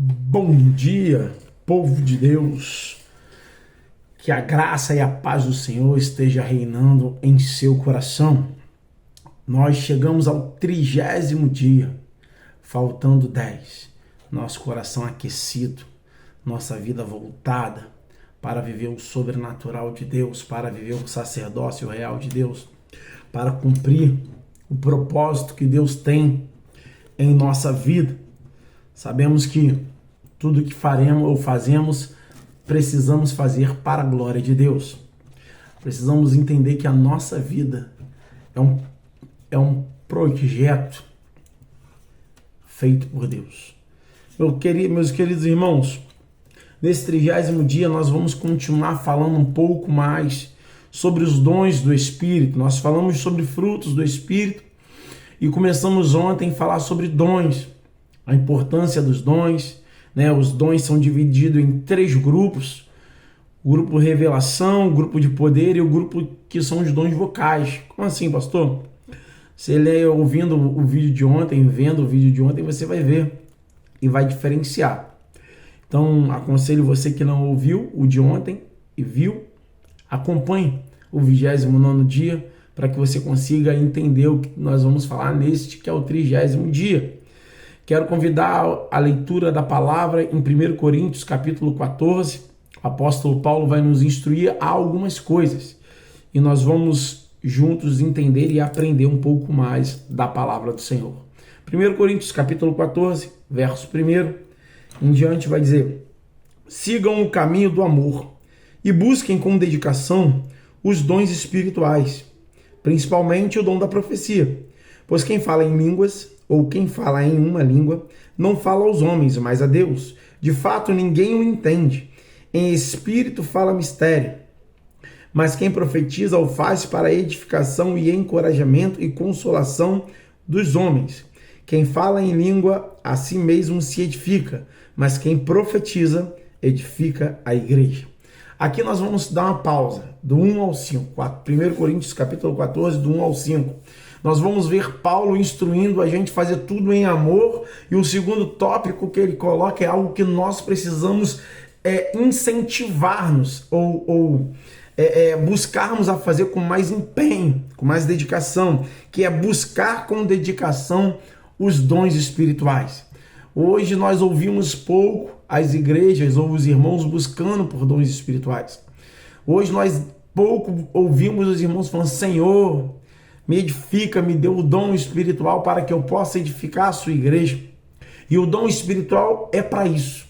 Bom dia, povo de Deus. Que a graça e a paz do Senhor esteja reinando em seu coração. Nós chegamos ao 30º dia, faltando 10. Nosso coração aquecido, nossa vida voltada para viver o sobrenatural de Deus, para viver o sacerdócio real de Deus, para cumprir o propósito que Deus tem em nossa vida. Sabemos que tudo que faremos ou fazemos, precisamos fazer para a glória de Deus. Precisamos entender que a nossa vida é um projeto feito por Deus. Meus queridos irmãos, nesse 30º dia nós vamos continuar falando um pouco mais sobre os dons do Espírito. Nós falamos sobre frutos do Espírito e começamos ontem a falar sobre dons, a importância dos dons, né? Os dons são divididos em 3 grupos: o grupo revelação, o grupo de poder e o grupo que são os dons vocais. Como assim, pastor? Você lê ouvindo o vídeo de ontem, vendo o vídeo de ontem, você vai ver e vai diferenciar. Então, aconselho você que não ouviu o de ontem e viu, acompanhe o 29º dia para que você consiga entender o que nós vamos falar neste que é o 30º dia. Quero convidar a leitura da palavra em 1 Coríntios, capítulo 14. O apóstolo Paulo vai nos instruir a algumas coisas e nós vamos juntos entender e aprender um pouco mais da palavra do Senhor. 1 Coríntios, capítulo 14, verso 1 em diante vai dizer: sigam o caminho do amor e busquem com dedicação os dons espirituais, principalmente o dom da profecia, pois quem fala em línguas ou quem fala em uma língua, não fala aos homens, mas a Deus. De fato, ninguém o entende. Em espírito fala mistério. Mas quem profetiza o faz para edificação e encorajamento e consolação dos homens. Quem fala em língua, a si mesmo se edifica. Mas quem profetiza, edifica a igreja. Aqui nós vamos dar uma pausa, do 1 ao 5. 1 Coríntios, capítulo 14, do 1 ao 5. Nós vamos ver Paulo instruindo a gente fazer tudo em amor, e o segundo tópico que ele coloca é algo que nós precisamos incentivar-nos ou buscarmos a fazer com mais empenho, com mais dedicação, que é buscar com dedicação os dons espirituais. Hoje nós ouvimos pouco as igrejas ou os irmãos buscando por dons espirituais. Hoje nós pouco ouvimos os irmãos falando: Senhor, me edifica, me dê o dom espiritual para que eu possa edificar a sua igreja. E o dom espiritual é para isso.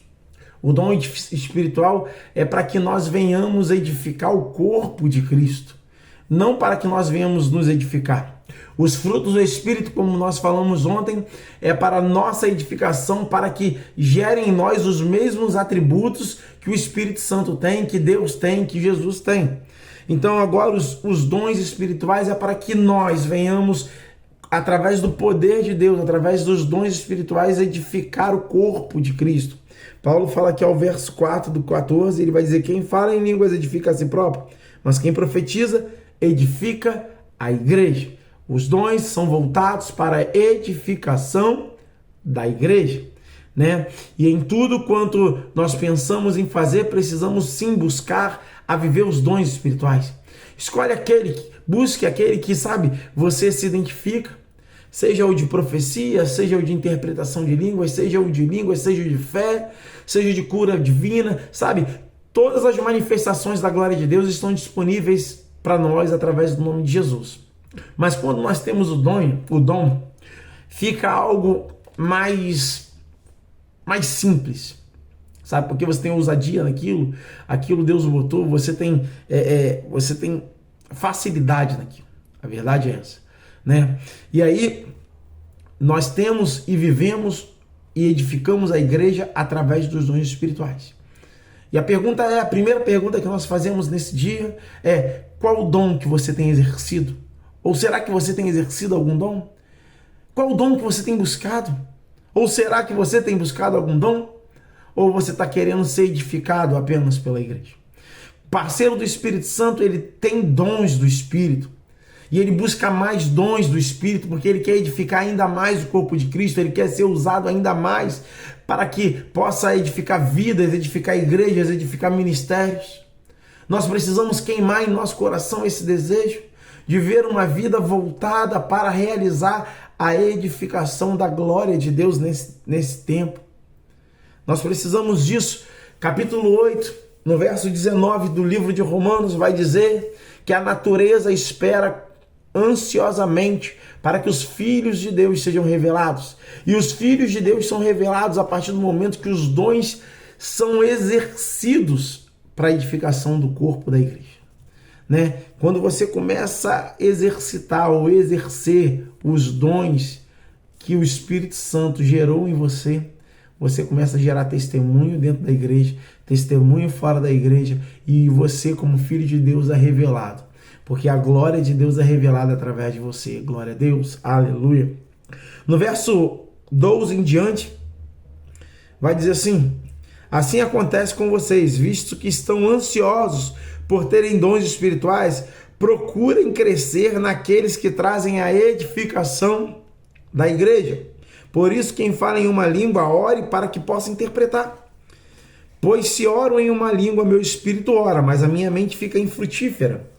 O dom espiritual é para que nós venhamos edificar o corpo de Cristo, não para que nós venhamos nos edificar. Os frutos do Espírito, como nós falamos ontem, é para a nossa edificação, para que gerem em nós os mesmos atributos que o Espírito Santo tem, que Deus tem, que Jesus tem. Então agora os dons espirituais é para que nós venhamos, através do poder de Deus, através dos dons espirituais, edificar o corpo de Cristo. Paulo fala aqui ao verso 4 do 14, ele vai dizer: quem fala em línguas edifica a si próprio, mas quem profetiza edifica a igreja. Os dons são voltados para a edificação da igreja, né? E em tudo quanto nós pensamos em fazer, precisamos sim buscar a viver os dons espirituais. Escolhe busque aquele que, sabe, você se identifica, seja o de profecia, seja o de interpretação de línguas, seja o de línguas, seja o de fé, seja de cura divina, sabe? Todas as manifestações da glória de Deus estão disponíveis para nós através do nome de Jesus. Mas quando nós temos o dom, fica algo mais simples, sabe? Porque você tem ousadia naquilo, aquilo Deus botou, você tem facilidade naquilo. A verdade é essa, né? E aí nós temos e vivemos e edificamos a igreja através dos dons espirituais. E a primeira pergunta que nós fazemos nesse dia é: qual o dom que você tem exercido? Ou será que você tem exercido algum dom? Qual o dom que você tem buscado? Ou será que você tem buscado algum dom? Ou você está querendo ser edificado apenas pela igreja? Parceiro do Espírito Santo, ele tem dons do Espírito. E ele busca mais dons do Espírito, porque ele quer edificar ainda mais o corpo de Cristo, ele quer ser usado ainda mais para que possa edificar vidas, edificar igrejas, edificar ministérios. Nós precisamos queimar em nosso coração esse desejo de ver uma vida voltada para realizar a edificação da glória de Deus nesse tempo. Nós precisamos disso. Capítulo 8, no verso 19 do livro de Romanos, vai dizer que a natureza espera ansiosamente para que os filhos de Deus sejam revelados. E os filhos de Deus são revelados a partir do momento que os dons são exercidos para a edificação do corpo da igreja. Né? Quando você começa a exercitar ou exercer os dons que o Espírito Santo gerou em você, você começa a gerar testemunho dentro da igreja, testemunho fora da igreja, e você, como filho de Deus, é revelado. Porque a glória de Deus é revelada através de você. Glória a Deus, aleluia. No verso 12 em diante, vai dizer assim: assim acontece com vocês, visto que estão ansiosos por terem dons espirituais, procurem crescer naqueles que trazem a edificação da igreja. Por isso, quem fala em uma língua, ore para que possa interpretar. Pois se oro em uma língua, meu espírito ora, mas a minha mente fica infrutífera.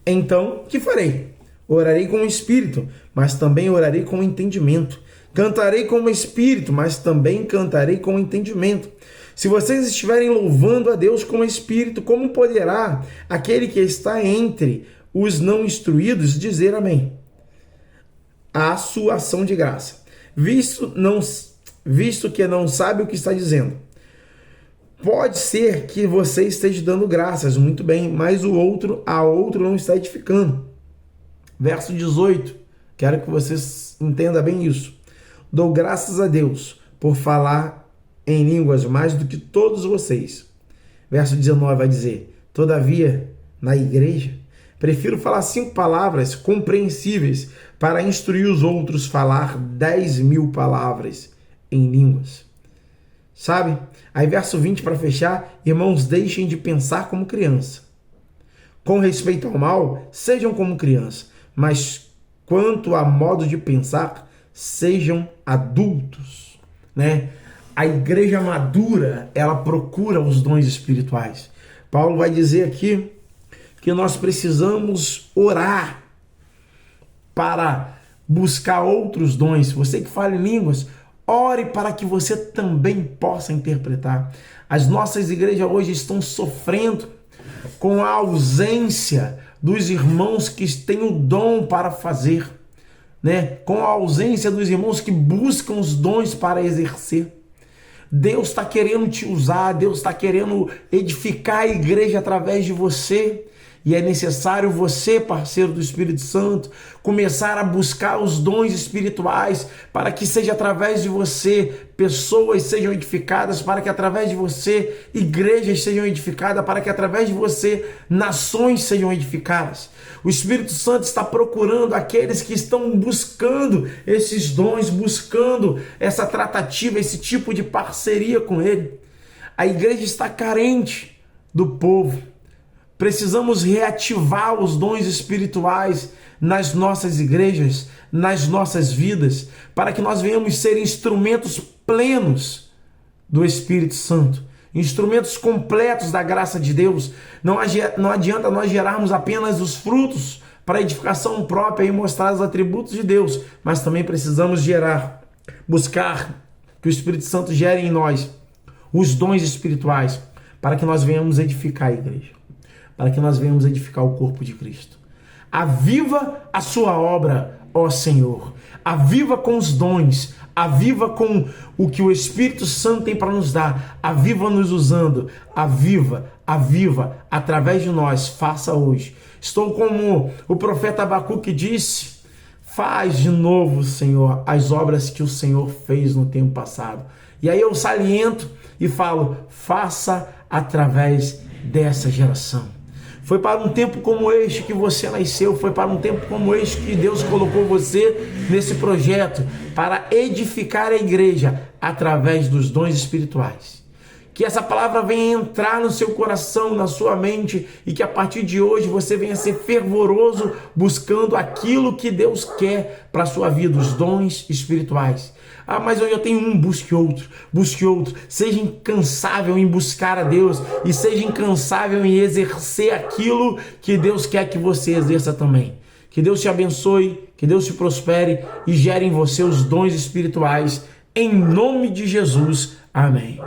Então, que farei? Orarei com o espírito, mas também orarei com o entendimento. Cantarei com o espírito, mas também cantarei com o entendimento. Se vocês estiverem louvando a Deus com o espírito, como poderá aquele que está entre os não instruídos dizer amém? A sua ação de graça, visto que não sabe o que está dizendo. Pode ser que você esteja dando graças, muito bem, mas a outro não está edificando. Verso 18, quero que vocês entendam bem isso. Dou graças a Deus por falar em línguas mais do que todos vocês. Verso 19 vai dizer: todavia, na igreja, prefiro falar 5 palavras compreensíveis para instruir os outros falar 10.000 palavras em línguas. Sabe? Aí verso 20 para fechar: irmãos, deixem de pensar como criança. Com respeito ao mal, sejam como criança, mas quanto a modo de pensar, sejam adultos, né? A igreja madura, ela procura os dons espirituais. Paulo vai dizer aqui que nós precisamos orar para buscar outros dons. Você que fala em línguas, ore para que você também possa interpretar. As nossas igrejas hoje estão sofrendo com a ausência dos irmãos que têm o dom para fazer, né? Com a ausência dos irmãos que buscam os dons para exercer. Deus está querendo te usar, Deus está querendo edificar a igreja através de você. E é necessário você, parceiro do Espírito Santo, começar a buscar os dons espirituais para que seja através de você pessoas sejam edificadas, para que através de você igrejas sejam edificadas, para que através de você nações sejam edificadas. O Espírito Santo está procurando aqueles que estão buscando esses dons, buscando essa tratativa, esse tipo de parceria com Ele. A igreja está carente do povo. Precisamos reativar os dons espirituais nas nossas igrejas, nas nossas vidas, para que nós venhamos ser instrumentos plenos do Espírito Santo, instrumentos completos da graça de Deus. Não adianta nós gerarmos apenas os frutos para edificação própria e mostrar os atributos de Deus, mas também precisamos buscar que o Espírito Santo gere em nós os dons espirituais, para que nós venhamos edificar a igreja, para que nós venhamos edificar o corpo de Cristo. Aviva a sua obra, ó Senhor. Aviva com os dons, aviva com o que o Espírito Santo tem para nos dar. Aviva nos usando, aviva através de nós. Faça hoje. Estou como o profeta Abacuque disse: faz de novo, Senhor, as obras que o Senhor fez no tempo passado. E aí eu saliento e falo: faça através dessa geração. Foi para um tempo como este que você nasceu, foi para um tempo como este que Deus colocou você nesse projeto para edificar a igreja através dos dons espirituais. Que essa palavra venha entrar no seu coração, na sua mente, e que a partir de hoje você venha ser fervoroso buscando aquilo que Deus quer para a sua vida, os dons espirituais. Ah, mas eu já tenho um, busque outro, busque outro. Seja incansável em buscar a Deus e seja incansável em exercer aquilo que Deus quer que você exerça também. Que Deus te abençoe, que Deus te prospere e gere em você os dons espirituais. Em nome de Jesus. Amém.